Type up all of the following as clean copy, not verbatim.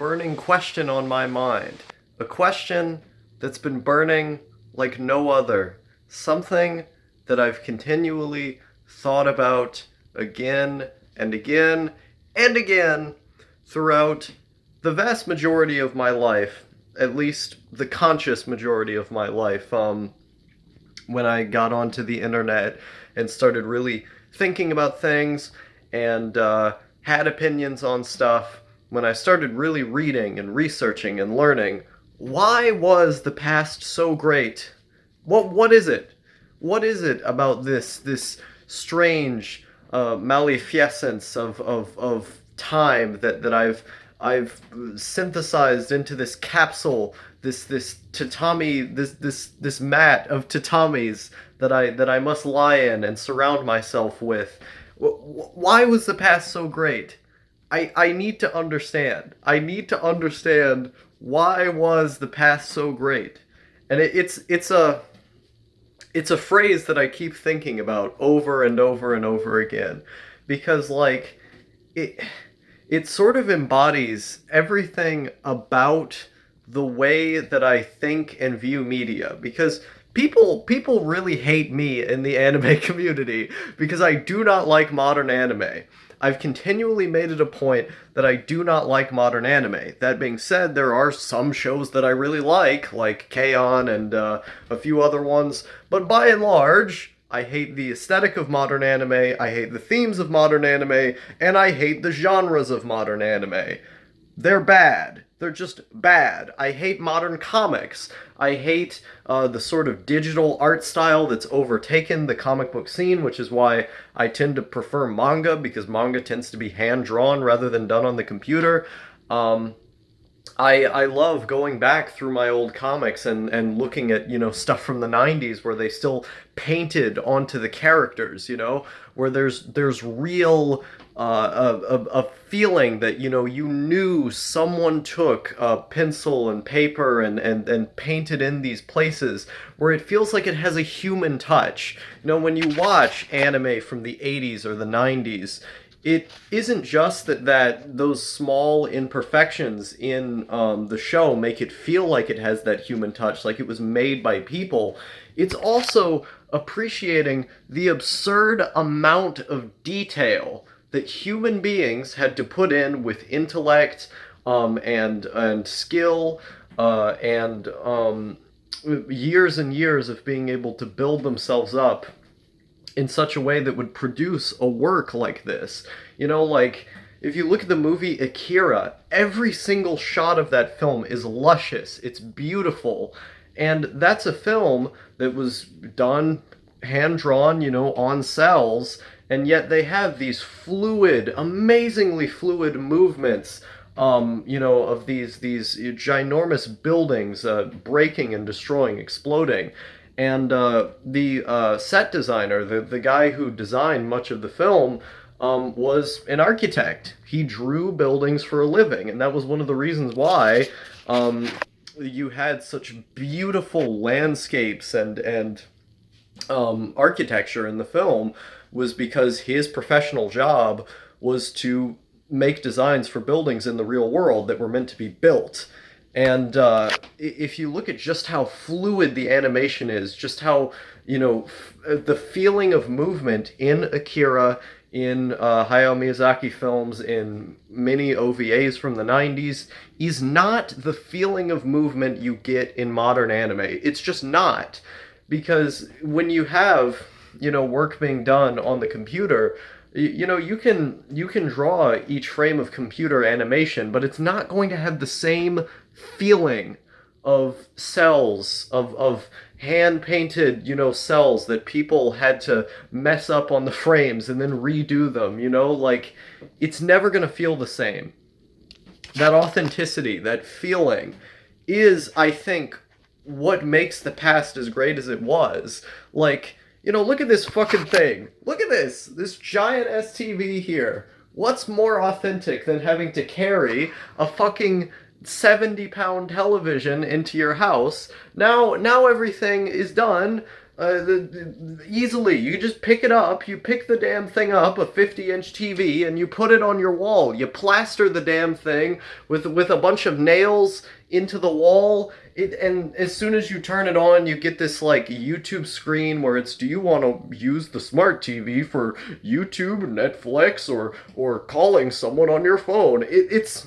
burning question on my mind. A question that's been burning like no other. Something that I've continually thought about again and again and again throughout the vast majority of my life, at least the conscious majority of my life. When I got onto the internet and started really thinking about things and had opinions on stuff, when I started really reading and researching and learning, why was the past so great? What is it? What is it about this strange maleficence of time that I've synthesized into this capsule, this tatami, this mat of tatamis that I must lie in and surround myself with. Why was the past so great? I need to understand. I need to understand why was the past so great, and it's a phrase that I keep thinking about over and over and over again, because like it it sort of embodies everything about the way that I think and view media, because people really hate me in the anime community because I do not like modern anime. I've continually made it a point that I do not like modern anime. That being said, there are some shows that I really like K-On! And a few other ones, but by and large, I hate the aesthetic of modern anime, I hate the themes of modern anime, and I hate the genres of modern anime. They're bad. They're just bad. I hate modern comics. I hate the sort of digital art style that's overtaken the comic book scene, which is why I tend to prefer manga, because manga tends to be hand drawn rather than done on the computer. Um, I love going back through my old comics and looking at, stuff from the 90s where they still painted onto the characters, where there's real a feeling that, you knew someone took a pencil and paper and painted in these places where it feels like it has a human touch. When you watch anime from the 80s or the 90s, it isn't just that those small imperfections in the show make it feel like it has that human touch, like it was made by people. It's also appreciating the absurd amount of detail that human beings had to put in with intellect, and skill, and years and years of being able to build themselves up in such a way that would produce a work like this. Like, if you look at the movie Akira, every single shot of that film is luscious, it's beautiful, and that's a film that was done hand drawn, on cells, and yet they have these fluid, amazingly fluid movements, of these ginormous buildings breaking and destroying, exploding. And the set designer, the guy who designed much of the film, was an architect. He drew buildings for a living, and that was one of the reasons why you had such beautiful landscapes and architecture in the film, was because his professional job was to make designs for buildings in the real world that were meant to be built. And if you look at just how fluid the animation is, just how, the feeling of movement in Akira, in Hayao Miyazaki films, in many OVAs from the 90s, is not the feeling of movement you get in modern anime. It's just not. Because when you have, work being done on the computer, you can draw each frame of computer animation, but it's not going to have the same feeling of cells, of hand painted, cells that people had to mess up on the frames and then redo them. Like, it's never going to feel the same. That authenticity, that feeling, is, I think, what makes the past as great as it was. Like, look at this fucking thing. Look at this giant STV here. What's more authentic than having to carry a fucking 70-pound television into your house? Now everything is done Easily, you just pick it up, you pick the damn thing up, a 50-inch TV, and you put it on your wall. You plaster the damn thing with a bunch of nails into the wall. And as soon as you turn it on, you get this like YouTube screen where it's, do you want to use the smart TV for YouTube, Netflix, or calling someone on your phone? It's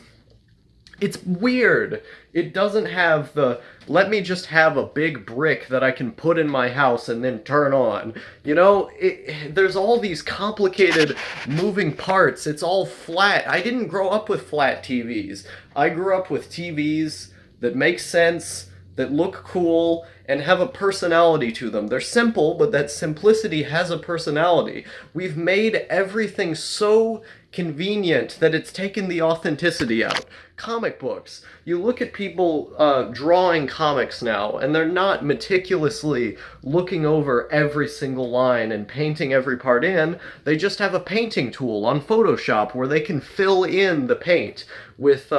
weird. It doesn't have the, let me just have a big brick that I can put in my house and then turn on. There's all these complicated moving parts. It's all flat. I didn't grow up with flat TVs. I grew up with TVs that make sense, that look cool, and have a personality to them. They're simple, but that simplicity has a personality. We've made everything so convenient that it's taken the authenticity out. Comic books. You look at people drawing comics now, and they're not meticulously looking over every single line and painting every part in. They just have a painting tool on Photoshop where they can fill in the paint with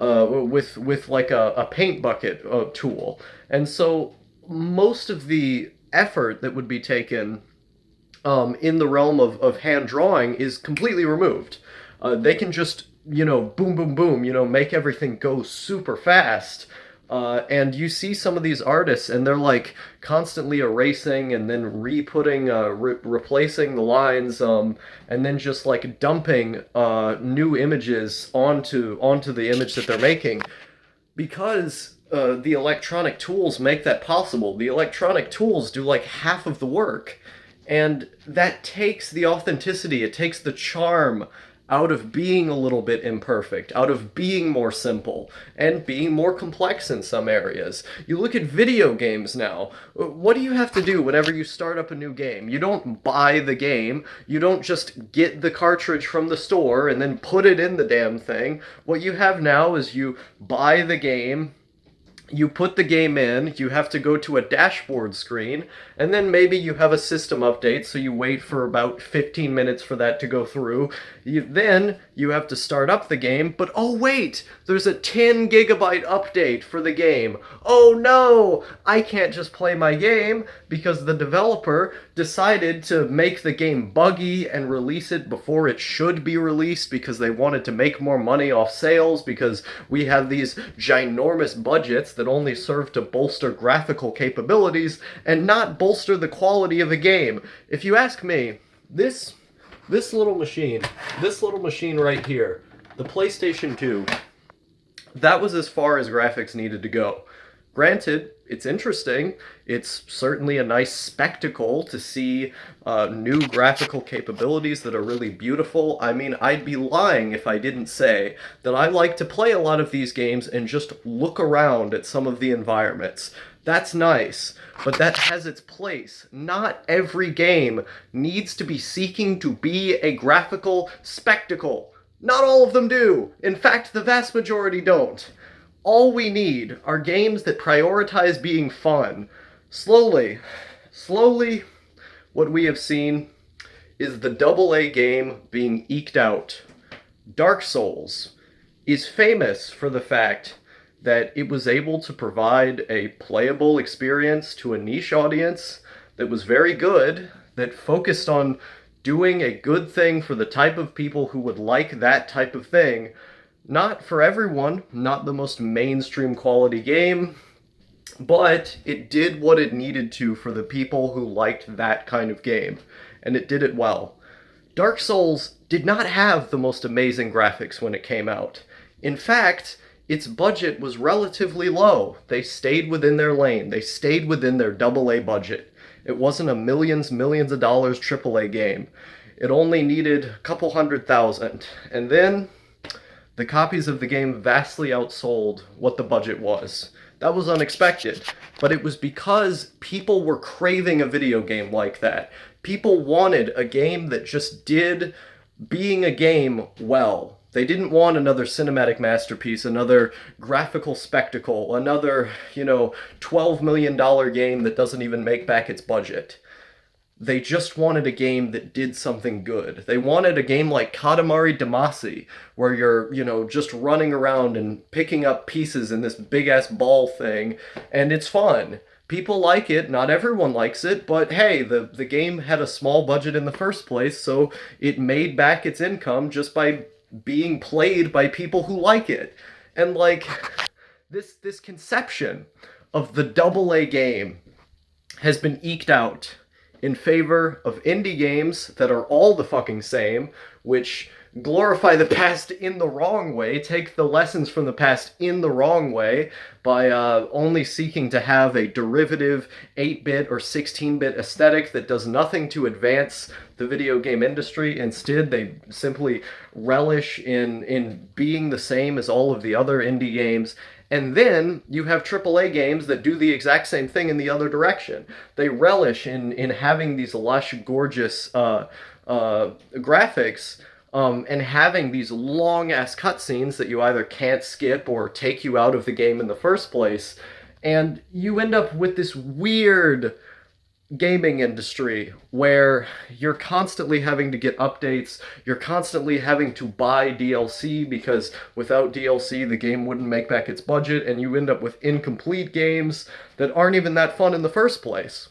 with like a paint bucket tool. And so most of the effort that would be taken in the realm of hand drawing is completely removed. They can just, boom, boom, boom, make everything go super fast. And you see some of these artists, and they're like constantly erasing and then re-putting, replacing the lines, and then just like dumping new images onto the image that they're making, because the electronic tools make that possible. The electronic tools do like half of the work, and that takes the authenticity. It takes the charm out of being a little bit imperfect, out of being more simple, and being more complex in some areas. You look at video games now. What do you have to do whenever you start up a new game? You don't buy the game. You don't just get the cartridge from the store and then put it in the damn thing. What you have now is you buy the game, you put the game in, you have to go to a dashboard screen, and then maybe you have a system update, so you wait for about 15 minutes for that to go through. Then you have to start up the game, but oh wait, there's a 10 gigabyte update for the game. Oh no, I can't just play my game because the developer decided to make the game buggy and release it before it should be released because they wanted to make more money off sales, because we have these ginormous budgets that only serve to bolster graphical capabilities and not bolster the quality of a game. If you ask me, this little machine right here, the PlayStation 2, that was as far as graphics needed to go. Granted, it's interesting. It's certainly a nice spectacle to see new graphical capabilities that are really beautiful. I mean, I'd be lying if I didn't say that I like to play a lot of these games and just look around at some of the environments. That's nice, but that has its place. Not every game needs to be seeking to be a graphical spectacle. Not all of them do. In fact, the vast majority don't. All we need are games that prioritize being fun. Slowly, what we have seen is the AA game being eked out. Dark Souls is famous for the fact that it was able to provide a playable experience to a niche audience that was very good, that focused on doing a good thing for the type of people who would like that type of thing. Not for everyone, not the most mainstream quality game, but it did what it needed to for the people who liked that kind of game, and it did it well. Dark Souls did not have the most amazing graphics when it came out. In fact, its budget was relatively low. They stayed within their lane. They stayed within their AA budget. It wasn't a millions of dollars AAA game. It only needed a couple 100,000. And then the copies of the game vastly outsold what the budget was. That was unexpected, but it was because people were craving a video game like that. People wanted a game that just did being a game well. They didn't want another cinematic masterpiece, another graphical spectacle, another, $12 million game that doesn't even make back its budget. They just wanted a game that did something good. They wanted a game like Katamari Damacy, where you're, just running around and picking up pieces in this big-ass ball thing, and it's fun. People like it, not everyone likes it, but hey, the game had a small budget in the first place, so it made back its income just by being played by people who like it. And like this conception of the double A game has been eked out in favor of indie games that are all the fucking same, which glorify the past in the wrong way, take the lessons from the past in the wrong way by only seeking to have a derivative 8-bit or 16-bit aesthetic that does nothing to advance the video game industry. Instead, they simply relish in being the same as all of the other indie games. And then you have AAA games that do the exact same thing in the other direction. They relish in having these lush, gorgeous graphics, and having these long-ass cutscenes that you either can't skip or take you out of the game in the first place. And you end up with this weird gaming industry where you're constantly having to get updates, you're constantly having to buy DLC because without DLC the game wouldn't make back its budget, and you end up with incomplete games that aren't even that fun in the first place.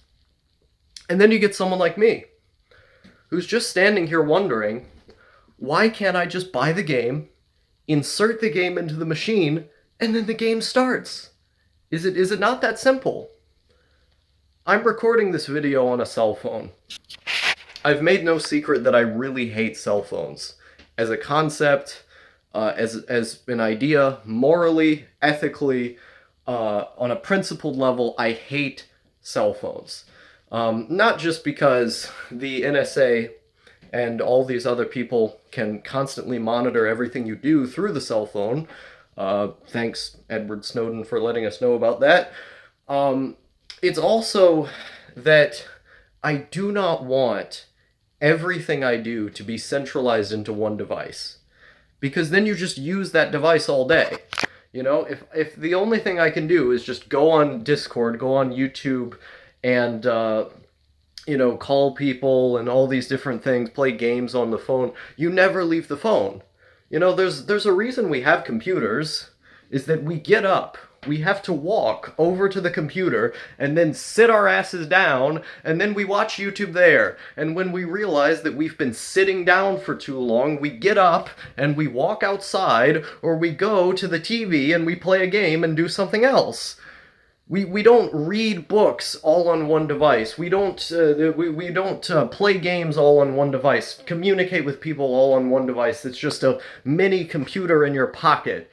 And then you get someone like me who's just standing here wondering, why can't I just buy the game, insert the game into the machine, and then the game starts? Is it not that simple? I'm recording this video on a cell phone. I've made no secret that I really hate cell phones. As a concept, as an idea, morally, ethically, on a principled level, I hate cell phones. Not just because the NSA and all these other people can constantly monitor everything you do through the cell phone. Thanks, Edward Snowden, for letting us know about that. It's also that I do not want everything I do to be centralized into one device. Because then you just use that device all day. You know, if the only thing I can do is just go on Discord, go on YouTube, and, call people and all these different things, play games on the phone, you never leave the phone. You know, there's a reason we have computers, is that we get up, we have to walk over to the computer and then sit our asses down, and then we watch YouTube there. And when we realize that we've been sitting down for too long, we get up and we walk outside, or we go to the TV and we play a game and do something else. We don't read books all on one device. We don't play games all on one device. Communicate with people all on one device. It's just a mini computer in your pocket.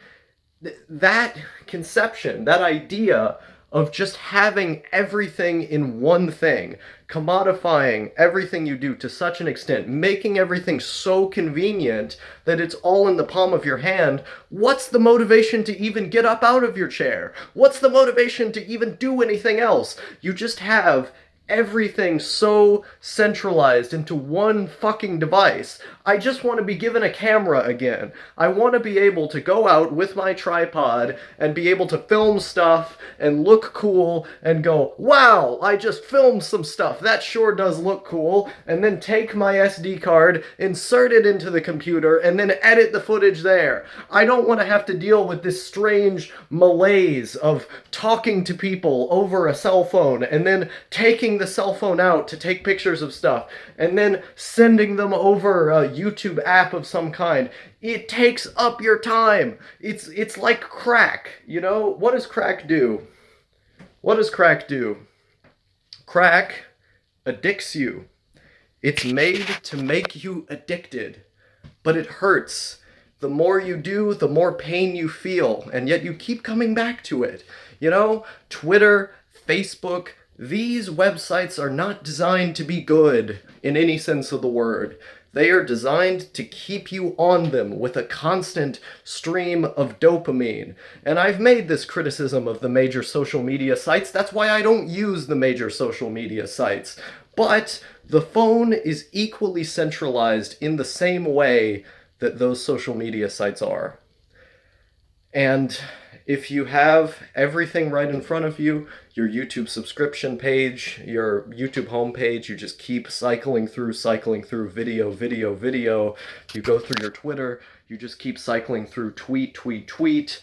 That conception, that idea of just having everything in one thing, commodifying everything you do to such an extent, making everything so convenient that it's all in the palm of your hand, what's the motivation to even get up out of your chair? What's the motivation to even do anything else? You just have everything so centralized into one fucking device. I just want to be given a camera again. I want to be able to go out with my tripod and be able to film stuff and look cool and go, wow, I just filmed some stuff. That sure does look cool. And then take my SD card, insert it into the computer, and then edit the footage there. I don't want to have to deal with this strange malaise of talking to people over a cell phone and then taking the cell phone out to take pictures of stuff and then sending them over a YouTube app of some kind. It takes up your time. It's like crack, you know? What does crack do? What does crack do? Crack addicts you. It's made to make you addicted, but it hurts. The more you do, the more pain you feel, and yet you keep coming back to it. You know, Twitter, Facebook, these websites are not designed to be good in any sense of the word. They are designed to keep you on them with a constant stream of dopamine. And I've made this criticism of the major social media sites. That's why I don't use the major social media sites. But the phone is equally centralized in the same way that those social media sites are. And if you have everything right in front of you, your YouTube subscription page, your YouTube homepage, you just keep cycling through video, video, video. You go through your Twitter, you just keep cycling through tweet.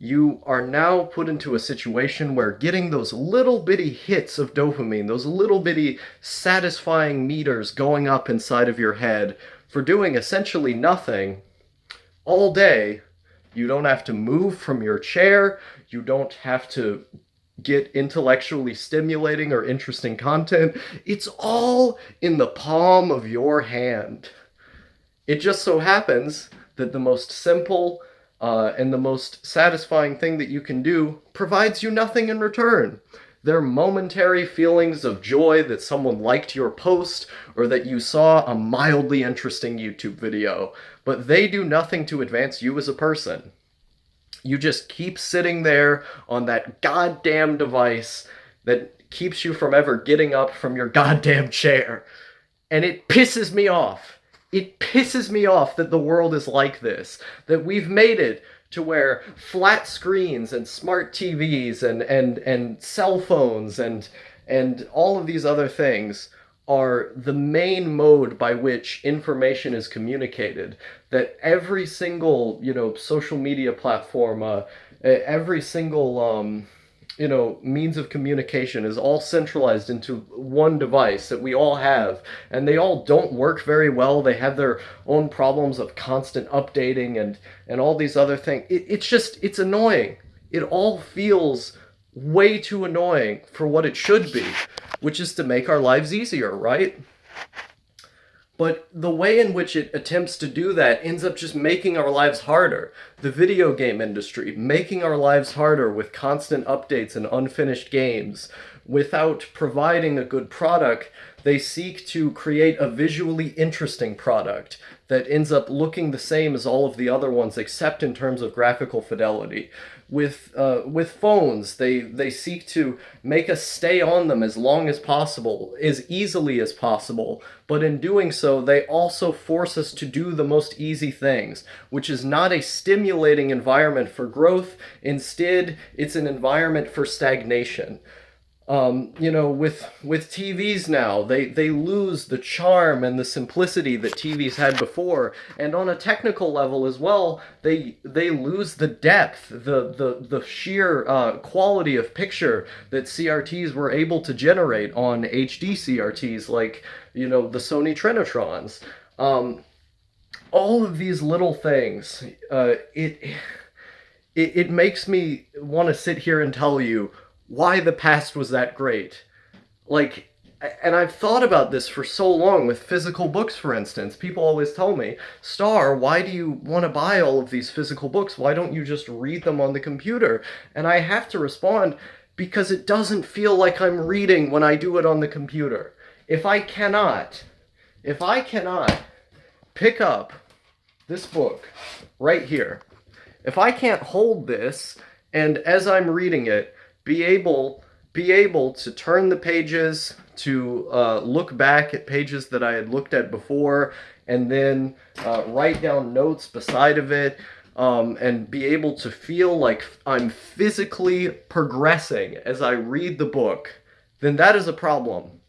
you are now put into a situation where getting those little bitty hits of dopamine, those little bitty satisfying meters going up inside of your head for doing essentially nothing all day. You don't have to move from your chair. You don't have to get intellectually stimulating or interesting content. It's all in the palm of your hand. It just so happens that the most simple and the most satisfying thing that you can do provides you nothing in return. They're momentary feelings of joy that someone liked your post or that you saw a mildly interesting YouTube video, but they do nothing to advance you as a person. You just keep sitting there on that goddamn device that keeps you from ever getting up from your goddamn chair. And it pisses me off. It pisses me off that the world is like this, that we've made it to where flat screens and smart TVs and cell phones and all of these other things are the main mode by which information is communicated. That every single, social media platform, every single, means of communication is all centralized into one device that we all have, and they all don't work very well. They have their own problems of constant updating and all these other things. It's annoying. It all feels way too annoying for what it should be, which is to make our lives easier, right? But the way in which it attempts to do that ends up just making our lives harder. The video game industry, making our lives harder with constant updates and unfinished games. Without providing a good product, they seek to create a visually interesting product that ends up looking the same as all of the other ones, except in terms of graphical fidelity. With phones, they seek to make us stay on them as long as possible, as easily as possible, but in doing so, they also force us to do the most easy things, which is not a stimulating environment for growth. Instead, it's an environment for stagnation. With TVs now, they lose the charm and the simplicity that TVs had before, and on a technical level as well, they lose the depth, the sheer quality of picture that CRTs were able to generate on HD CRTs, like the Sony Trinitrons. All of these little things, it makes me want to sit here and tell you why the past was that great. And I've thought about this for so long with physical books, for instance. People always tell me, Star, why do you want to buy all of these physical books? Why don't you just read them on the computer? And I have to respond, because it doesn't feel like I'm reading when I do it on the computer. If I cannot pick up this book right here, if I can't hold this, and as I'm reading it, be able to turn the pages, to look back at pages that I had looked at before, and then write down notes beside of it, and be able to feel like I'm physically progressing as I read the book, then that is a problem.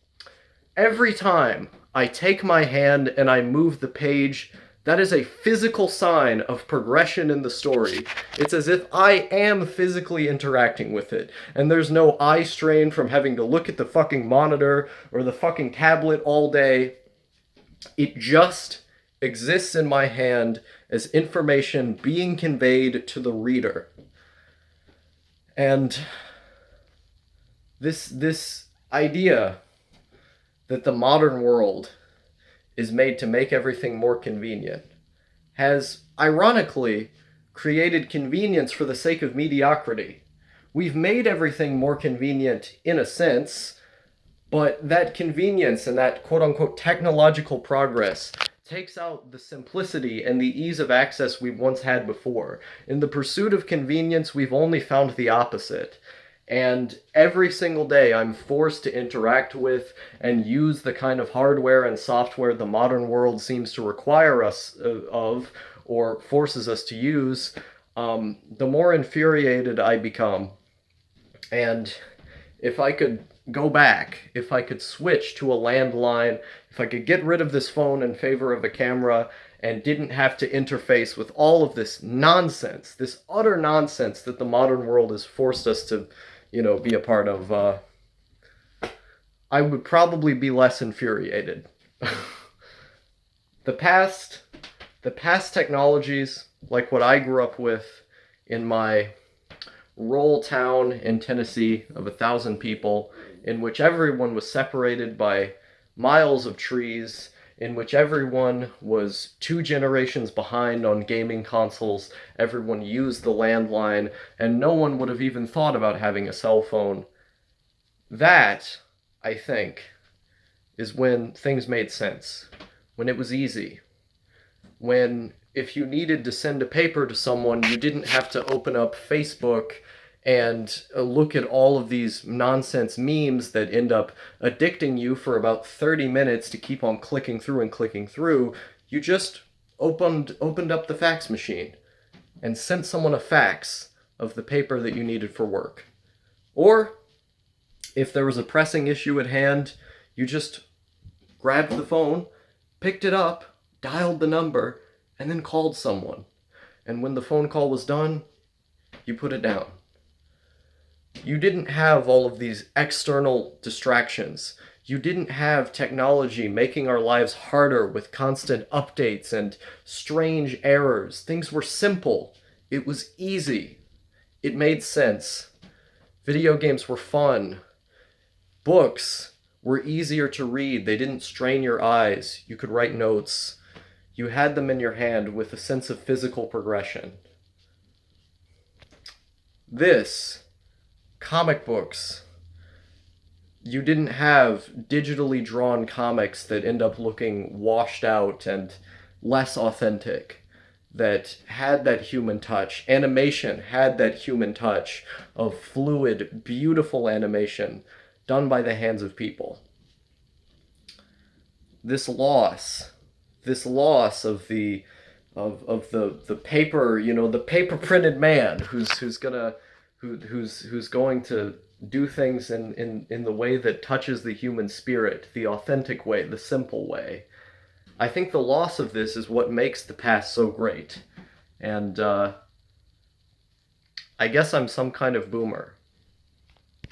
Every time I take my hand and I move the page, that is a physical sign of progression in the story. It's as if I am physically interacting with it, and there's no eye strain from having to look at the fucking monitor or the fucking tablet all day. It just exists in my hand as information being conveyed to the reader. And this idea that the modern world is made to make everything more convenient has, ironically, created convenience for the sake of mediocrity. We've made everything more convenient in a sense, but that convenience and that quote-unquote technological progress takes out the simplicity and the ease of access we once had before. In the pursuit of convenience, we've only found the opposite. And every single day I'm forced to interact with and use the kind of hardware and software the modern world seems to require us of, or forces us to use, the more infuriated I become. And if I could go back, if I could switch to a landline, if I could get rid of this phone in favor of a camera and didn't have to interface with all of this nonsense, this utter nonsense that the modern world has forced us to, be a part of, I would probably be less infuriated. the past the past technologies, like what I grew up with in my rural town in Tennessee of 1,000 people, in which everyone was separated by miles of trees, in which everyone was 2 generations behind on gaming consoles, everyone used the landline, and no one would have even thought about having a cell phone. That, I think, is when things made sense, when it was easy, when if you needed to send a paper to someone, you didn't have to open up Facebook and look at all of these nonsense memes that end up addicting you for about 30 minutes to keep on clicking through and clicking through. You just opened up the fax machine and sent someone a fax of the paper that you needed for work. Or if there was a pressing issue at hand, you just grabbed the phone, picked it up, dialed the number, and then called someone. And when the phone call was done, you put it down. You didn't have all of these external distractions. You didn't have technology making our lives harder with constant updates and strange errors. Things were simple. It was easy. It made sense. Video games were fun. Books were easier to read. They didn't strain your eyes. You could write notes. You had them in your hand with a sense of physical progression. This, comic books, you didn't have digitally drawn comics that end up looking washed out and less authentic, that had that human touch. Animation had that human touch of fluid, beautiful animation done by the hands of people. This loss of the paper, the paper printed man who's going to do things in the way that touches the human spirit, the authentic way, the simple way. I think the loss of this is what makes the past so great. And I guess I'm some kind of boomer.